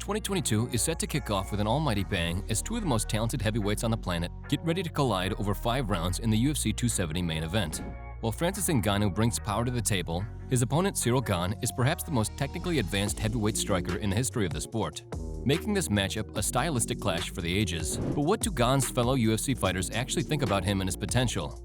2022 is set to kick off with an almighty bang as two of the most talented heavyweights on the planet get ready to collide over 5 rounds in the UFC 270 main event. While Francis Ngannou brings power to the table, his opponent Ciryl Gane is perhaps the most technically advanced heavyweight striker in the history of the sport, making this matchup a stylistic clash for the ages. But what do Gane's fellow UFC fighters actually think about him and his potential?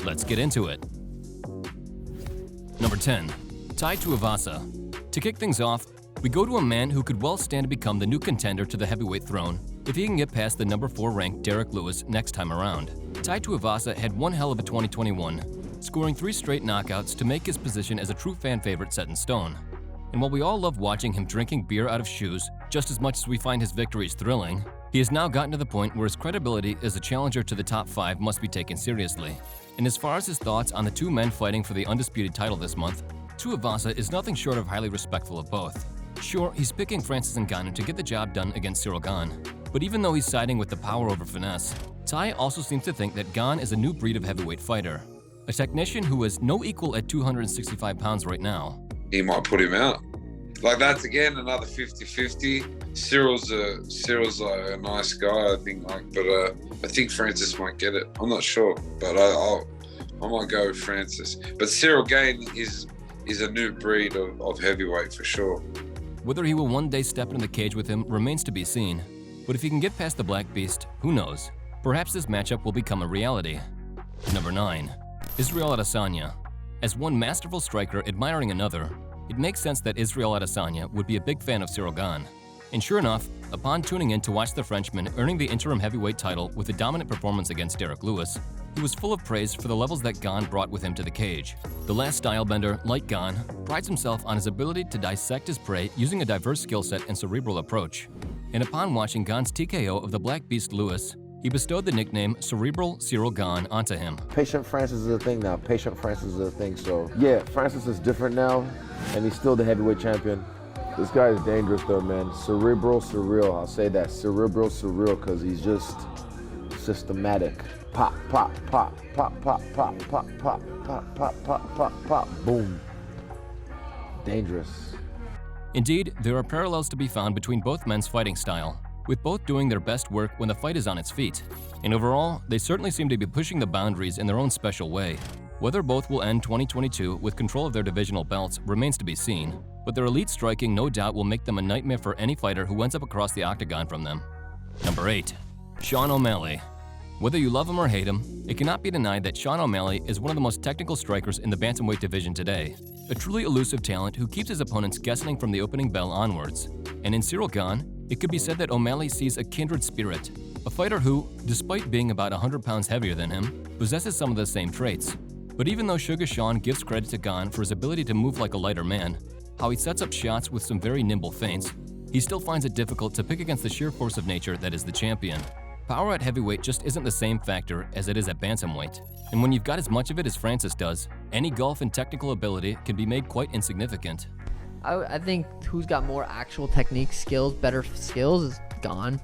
Let's get into it. Number 10. Tai Tuivasa. To kick things off, we go to a man who could well stand to become the new contender to the heavyweight throne if he can get past the number 4 ranked Derrick Lewis next time around. Tai Tuivasa had one hell of a 2021, scoring 3 straight knockouts to make his position as a true fan favorite set in stone. And while we all love watching him drinking beer out of shoes just as much as we find his victories thrilling, he has now gotten to the point where his credibility as a challenger to the top 5 must be taken seriously. And as far as his thoughts on the two men fighting for the undisputed title this month, Tuivasa is nothing short of highly respectful of both. Sure, he's picking Francis Ngannou to get the job done against Ciryl Gane, but even though he's siding with the power over finesse, Tai also seems to think that Gane is a new breed of heavyweight fighter, a technician who has no equal at 265 pounds right now. He might put him out. Like, that's again another 50-50. Cyril's a nice guy, I think. But I think Francis might get it. I'm not sure, but I might go with Francis. But Ciryl Gane is a new breed of heavyweight for sure. Whether he will one day step into the cage with him remains to be seen. But if he can get past the Black Beast, who knows? Perhaps this matchup will become a reality. Number 9. Israel Adesanya. As one masterful striker admiring another, it makes sense that Israel Adesanya would be a big fan of Ciryl Gane. And sure enough, upon tuning in to watch the Frenchman earning the interim heavyweight title with a dominant performance against Derrick Lewis, he was full of praise for the levels that Gane brought with him to the cage. The last stylebender, like Gane, prides himself on his ability to dissect his prey using a diverse skill set and cerebral approach. And upon watching Gane's TKO of the Black Beast Lewis, he bestowed the nickname Cerebral Ciryl Gane onto him. Patient Francis is a thing now. Patient Francis is a thing. So yeah, Francis is different now, and he's still the heavyweight champion. This guy is dangerous though, man. Cerebral, surreal. I'll say that. Cerebral, surreal, because he's just systematic. Pop, pop, pop, pop, pop, pop, pop, pop, pop, pop, pop, pop, pop, boom. Dangerous. Indeed, there are parallels to be found between both men's fighting style, with both doing their best work when the fight is on its feet. And overall, they certainly seem to be pushing the boundaries in their own special way. Whether both will end 2022 with control of their divisional belts remains to be seen, but their elite striking no doubt will make them a nightmare for any fighter who ends up across the octagon from them. Number 8. Sean O'Malley. Whether you love him or hate him, it cannot be denied that Sean O'Malley is one of the most technical strikers in the bantamweight division today. A truly elusive talent who keeps his opponents guessing from the opening bell onwards. And in Ciryl Gane, it could be said that O'Malley sees a kindred spirit, a fighter who, despite being about 100 pounds heavier than him, possesses some of the same traits. But even though Sugar Sean gives credit to Gane for his ability to move like a lighter man, how he sets up shots with some very nimble feints, he still finds it difficult to pick against the sheer force of nature that is the champion. Power at heavyweight just isn't the same factor as it is at bantamweight, and when you've got as much of it as Francis does, any gulf in technical ability can be made quite insignificant. I think who's got more actual technique skills, better skills, is Gane.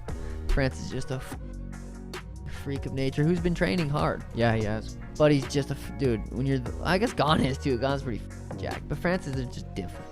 Francis is just a freak of nature who's been training hard. Yeah, he has. But he's just a dude. I guess Gane is too. Gane's pretty jacked, but Francis is just different.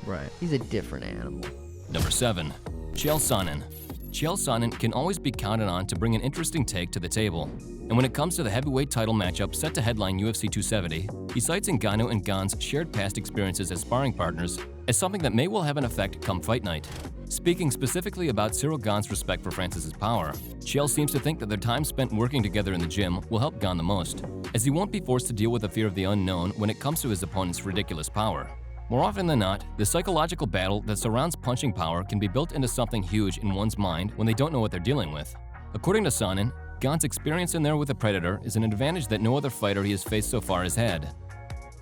Right. He's a different animal. Number 7. Chael Sonnen. Chael Sonnen can always be counted on to bring an interesting take to the table. And when it comes to the heavyweight title matchup set to headline UFC 270, he cites Ngannou and Gane's shared past experiences as sparring partners as something that may well have an effect come fight night. Speaking specifically about Ciryl Gane's respect for Francis's power, Chael seems to think that their time spent working together in the gym will help Gane the most, as he won't be forced to deal with the fear of the unknown when it comes to his opponent's ridiculous power. More often than not, the psychological battle that surrounds punching power can be built into something huge in one's mind when they don't know what they're dealing with. According to Sonnen, Gane's experience in there with the Predator is an advantage that no other fighter he has faced so far has had.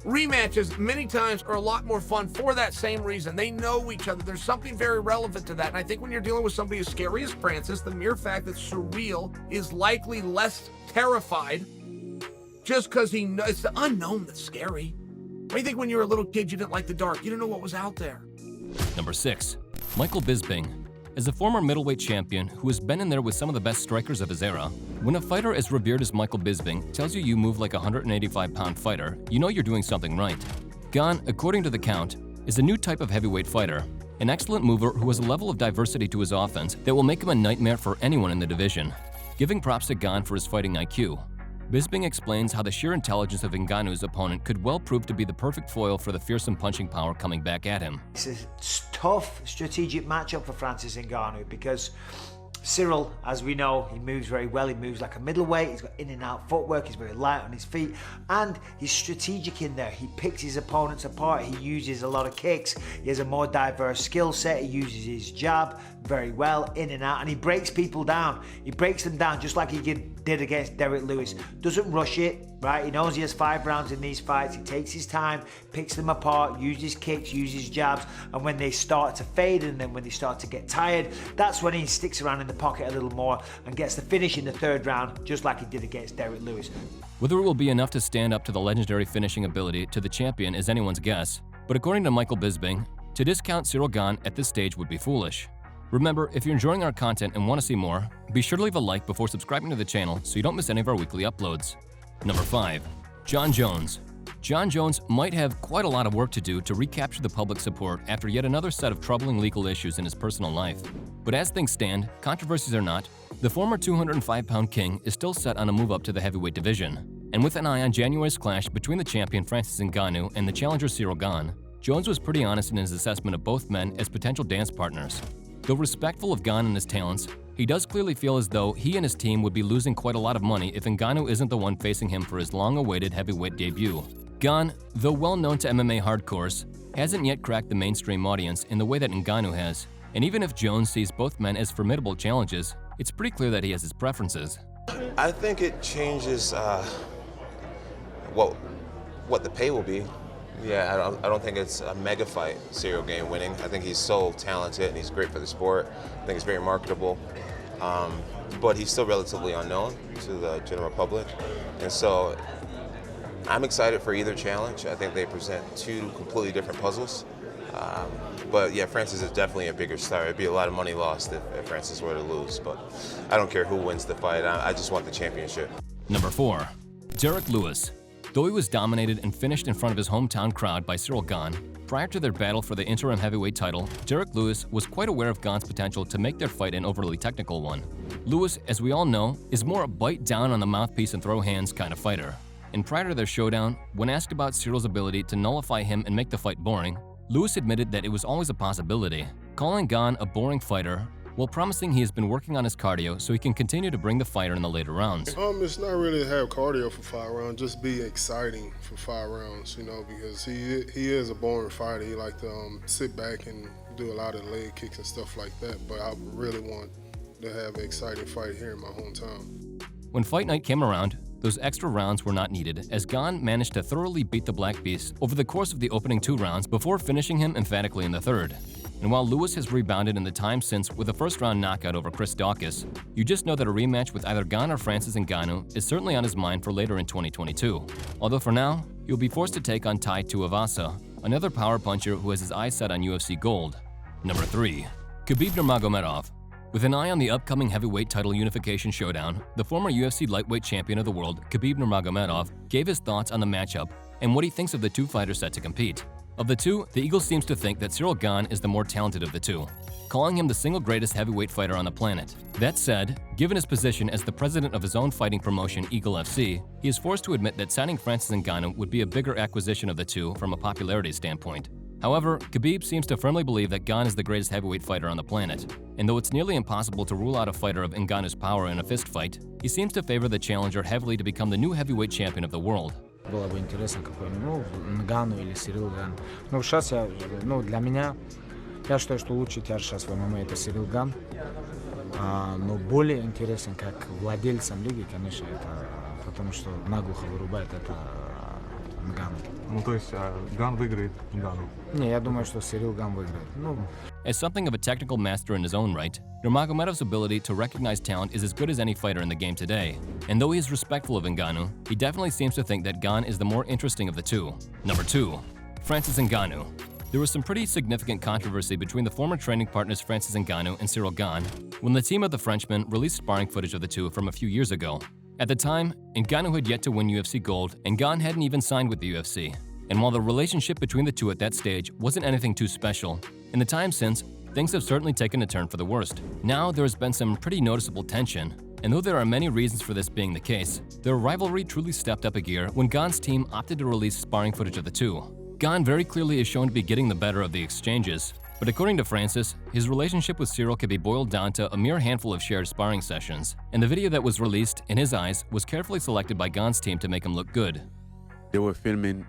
Rematches many times are a lot more fun for that same reason. They know each other. There's something very relevant to that. And I think when you're dealing with somebody as scary as Francis, the mere fact that Ciryl is likely less terrified just because he knows it's the unknown that's scary. What do you think when you were a little kid, you didn't like the dark? You didn't know what was out there. Number 6. Michael Bisping. As a former middleweight champion who has been in there with some of the best strikers of his era, when a fighter as revered as Michael Bisping tells you move like a 185-pound fighter, you know you're doing something right. Gane, according to the count, is a new type of heavyweight fighter, an excellent mover who has a level of diversity to his offense that will make him a nightmare for anyone in the division. Giving props to Gane for his fighting IQ, Bisping explains how the sheer intelligence of Ngannou's opponent could well prove to be the perfect foil for the fearsome punching power coming back at him. It's a tough strategic matchup for Francis Ngannou because Ciryl, as we know, he moves very well. He moves like a middleweight. He's got in and out footwork. He's very light on his feet. And he's strategic in there. He picks his opponents apart. He uses a lot of kicks. He has a more diverse skill set. He uses his jab very well, in and out. And he breaks people down. He breaks them down just like he did against Derrick Lewis. Doesn't rush it, right? He knows he has 5 rounds in these fights. He takes his time, picks them apart, uses kicks, uses jabs. And when they start to fade and then when they start to get tired, that's when he sticks around in the pocket a little more and gets the finish in the 3rd round, just like he did against Derrick Lewis. Whether it will be enough to stand up to the legendary finishing ability to the champion is anyone's guess, but according to Michael Bisping, to discount Ciryl Gane at this stage would be foolish. Remember, if you're enjoying our content and want to see more, be sure to leave a like before subscribing to the channel so you don't miss any of our weekly uploads. Number 5. Jon Jones. Jon Jones might have quite a lot of work to do to recapture the public support after yet another set of troubling legal issues in his personal life. But as things stand, controversies or not, the former 205-pound king is still set on a move up to the heavyweight division. And with an eye on January's clash between the champion Francis Ngannou and the challenger Ciryl Gane, Jones was pretty honest in his assessment of both men as potential dance partners. Though respectful of Gane and his talents, he does clearly feel as though he and his team would be losing quite a lot of money if Ngannou isn't the one facing him for his long-awaited heavyweight debut. Gane, though well known to MMA hardcores, hasn't yet cracked the mainstream audience in the way that Ngannou has. And even if Jones sees both men as formidable challenges, it's pretty clear that he has his preferences. I think it changes what the pay will be. Yeah, I don't think it's a mega fight, Ciryl Gane winning. I think he's so talented and he's great for the sport. I think he's very marketable. But he's still relatively unknown to the general public. And so I'm excited for either challenge. I think they present 2 completely different puzzles. But yeah, Francis is definitely a bigger star. It'd be a lot of money lost if Francis were to lose. But I don't care who wins the fight. I just want the championship. Number 4. Derrick Lewis. Though he was dominated and finished in front of his hometown crowd by Ciryl Gane, prior to their battle for the interim heavyweight title, Derrick Lewis was quite aware of Gane's potential to make their fight an overly technical one. Lewis, as we all know, is more a bite down on the mouthpiece and throw hands kind of fighter. And prior to their showdown, when asked about Cyryl's ability to nullify him and make the fight boring, Lewis admitted that it was always a possibility, calling Gane a boring fighter while promising he has been working on his cardio so he can continue to bring the fighter in the later rounds. It's not really to have cardio for 5 rounds, just be exciting for 5 rounds, you know, because he is a boring fighter. He like to sit back and do a lot of leg kicks and stuff like that, but I really want to have an exciting fight here in my hometown. When fight night came around, those extra rounds were not needed, as Gane managed to thoroughly beat the Black Beast over the course of the opening 2 rounds before finishing him emphatically in the 3rd. And while Lewis has rebounded in the time since with a first-round knockout over Chris Daukaus, you just know that a rematch with either Gane or Francis Ngannou is certainly on his mind for later in 2022. Although for now, he'll be forced to take on Tai Tuivasa, another power puncher who has his eyes set on UFC gold. Number 3. Khabib Nurmagomedov. With an eye on the upcoming heavyweight title unification showdown, the former UFC lightweight champion of the world, Khabib Nurmagomedov, gave his thoughts on the matchup and what he thinks of the 2 fighters set to compete. Of the 2, the Eagle seems to think that Ciryl Gane is the more talented of the 2, calling him the single greatest heavyweight fighter on the planet. That said, given his position as the president of his own fighting promotion, Eagle FC, he is forced to admit that signing Francis Ngannou would be a bigger acquisition of the 2 from a popularity standpoint. However, Khabib seems to firmly believe that Gane is the greatest heavyweight fighter on the planet, and though it's nearly impossible to rule out a fighter of Ngannou's power in a fist fight, he seems to favor the challenger heavily to become the new heavyweight champion of the world. Было бы интересно какой-нибудь, Нганну или Ciryl Gane. Ну, сейчас для меня, я считаю, что лучший тяж сейчас в ММА это Ciryl Gane. Но более интересен, как владельцам лиги, конечно, это, потому что наглухо вырубает это Ngannou. Ну, то есть Ган выиграет Ngannou? Не, я думаю, что Ciryl Gane выиграет. As something of a technical master in his own right, Nurmagomedov's ability to recognize talent is as good as any fighter in the game today. And though he is respectful of Ngannou, he definitely seems to think that Gane is the more interesting of the 2. Number 2. Francis Ngannou. There was some pretty significant controversy between the former training partners Francis Ngannou and Ciryl Gane when the team of the Frenchmen released sparring footage of the 2 from a few years ago. At the time, Ngannou had yet to win UFC gold and Gane hadn't even signed with the UFC. And while the relationship between the 2 at that stage wasn't anything too special, In the time since, things have certainly taken a turn for the worst. Now there has been some pretty noticeable tension, and though there are many reasons for this being the case, their rivalry truly stepped up a gear when Gane's team opted to release sparring footage of the two. Gane very clearly is shown to be getting the better of the exchanges, but according to Francis, his relationship with Ciryl can be boiled down to a mere handful of shared sparring sessions, and the video that was released, in his eyes, was carefully selected by Gane's team to make him look good. They were filming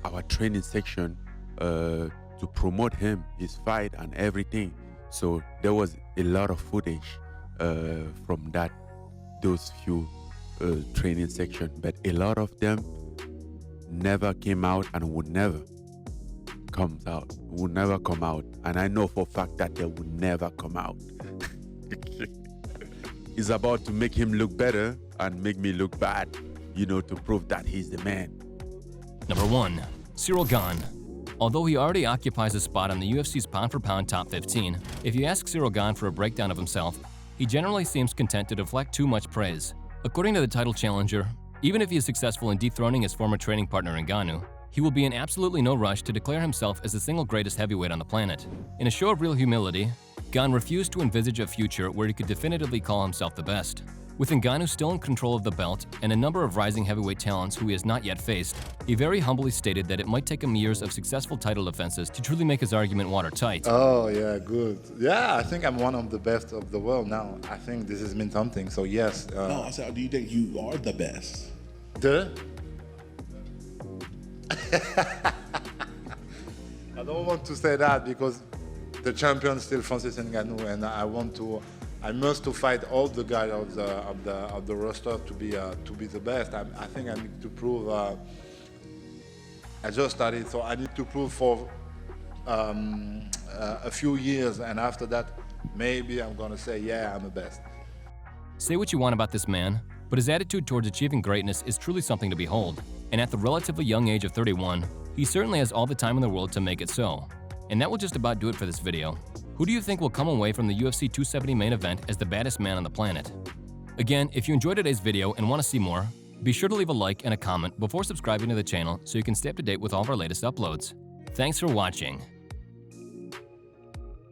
our training section to promote him, his fight and everything. So there was a lot of footage from those few training section, but a lot of them never came out and would never come out. And I know for a fact that they would never come out. It's about to make him look better and make me look bad, to prove that he's the man. Number 1. Ciryl Gane. Although he already occupies a spot on the UFC's pound-for-pound top 15, if you ask Ciryl Gane for a breakdown of himself, he generally seems content to deflect too much praise. According to the title challenger, even if he is successful in dethroning his former training partner Ngannou, he will be in absolutely no rush to declare himself as the single greatest heavyweight on the planet. In a show of real humility, Gane refused to envisage a future where he could definitively call himself the best. With Ngannou still in control of the belt and a number of rising heavyweight talents who he has not yet faced, he very humbly stated that it might take him years of successful title defenses to truly make his argument watertight. Oh, yeah, good. Yeah, I think I'm one of the best of the world now. I think this has meant something, so yes. No, I said, do you think you are the best? I don't want to say that because the champion is still Francis Ngannou, and I must fight all the guys of the roster to be the best. I think I need to prove. I just started, so I need to prove for a few years, and after that, maybe I'm gonna say, yeah, I'm the best. Say what you want about this man, but his attitude towards achieving greatness is truly something to behold. And at the relatively young age of 31, he certainly has all the time in the world to make it so. And that will just about do it for this video. Who do you think will come away from the UFC 270 main event as the baddest man on the planet? Again, if you enjoyed today's video and want to see more, be sure to leave a like and a comment before subscribing to the channel so you can stay up to date with all of our latest uploads. Thanks for watching.